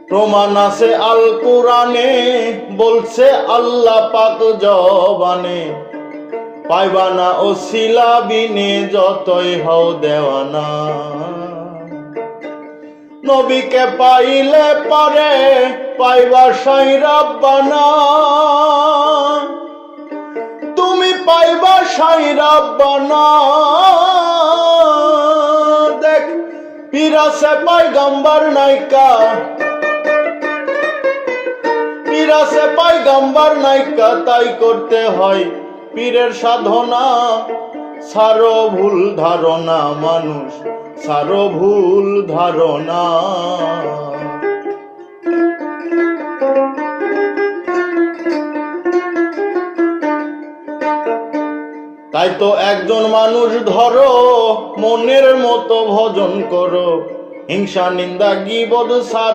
প্রমাণ আছে আল কোরআনে, বলছে আল্লাহ পাক জবানে, পাইবা না ওসিলা বিনে যতই হও দেওয়ানা। নবীকে পাইলে পারে পাইবা সাই রাব্বানা, তুমি পাইবা সাই রাব্বানা। দেখ পীর আছে পয়গম্বর নাইকা, পীর আছে পয়গম্বর নাইকা, তাই করতে হয় পীরের সাধনা। সারো ভুল ধারণা মানুষ, সারো ভুল ধারণা। তাই তো একজন মানুষ ধরো, মনের মতো ভজন করো, হিংসা নিন্দা গীবত